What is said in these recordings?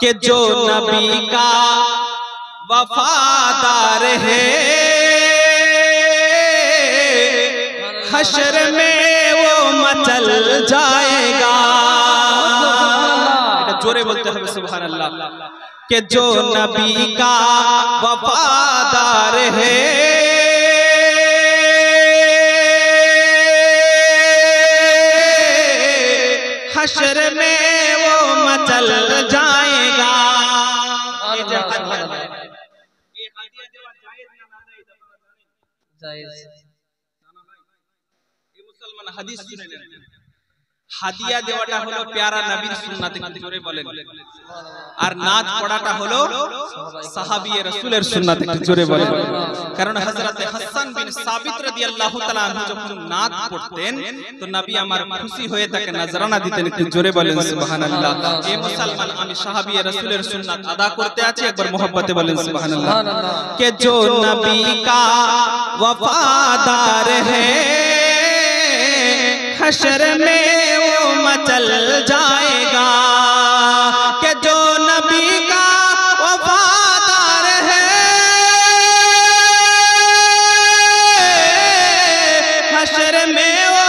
कि जो नबी का वफादार है हश्र में वो मचल जाएगा। जोरे बोलते हैं सुभान अल्लाह। कि जो नबी का वफादार है हश्र में वो मचल जाएगा। হাদিয়া দেওয়াটা হলো প্যারা নবীর সুন্নাত, একটু জোরে বলেন। আর নাত পড়াটা হলো সাহাবী রাসূলের সুন্নাত, একটু জোরে বলেন। কারণ হযরত হাসান বিন সাবিত রাদিয়াল্লাহু তাআলা আনহু যখন নাত পড়তেন তো নবী আমার খুশি হয়ে তাকে নজরানা দিতেন, একটু জোরে বলেন সুবহানাল্লাহ। এ মুসলমান আমি সাহাবী রাসূলের সুন্নাত আদা করতে আছি, একবার মোহব্বতে বলেন সুবহানাল্লাহ। কে जो नबी का वफादार है हश्र में वो मचल जाएगा। कि जो नबी का वफादार है हश्र में वो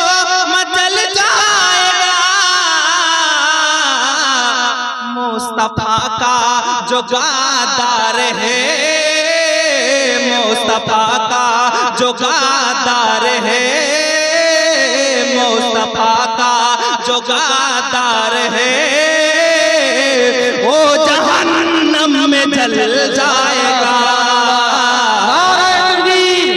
मचल जाएगा। मुस्तफा का जो गादार है मुस्तफा का जो गादार है मुस्तफा का जो गादार है वो जहन्नम में जल जाएगा। नारे तकबीर,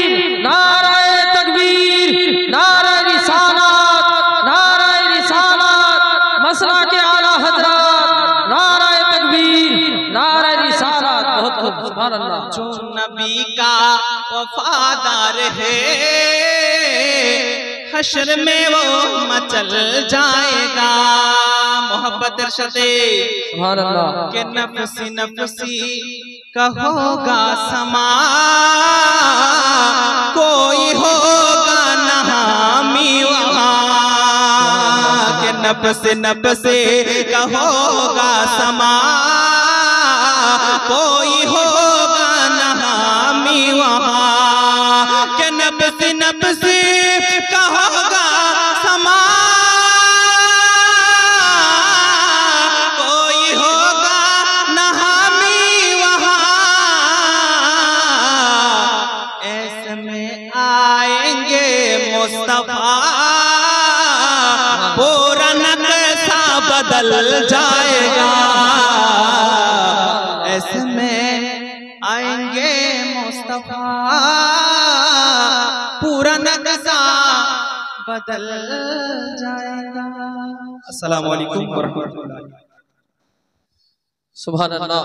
नारे तकबीर, नारे रिसालत, नारे रिसालत, मसला के आला हजरत, नारे तकबीर, नारे रिसालत। बहुत खूब, सुभान अल्लाह। जो नबी का वफादार है हश्र में वो मचल जाएगा। मोहब्बत इरशादे सुभान अल्लाह। के नफसी नफसी कहोगा समा कोई होगा न हामी वहाँ। के नफसी नफसी कहोगा समा कोई होगा न हामी वहाँ। के नफसी नफसी कहोगा समा कोई होगा न हामी वहाँ। ऐसे में आएंगे मुस्तफा पूरा नक्शा बदल जाएगा। ऐसे में आएंगे मुस्तफा पूरा नक्शा बदल जाएगा। अस्सलामु अलैकुम व रहमतुल्लाह। सुभान अल्लाह।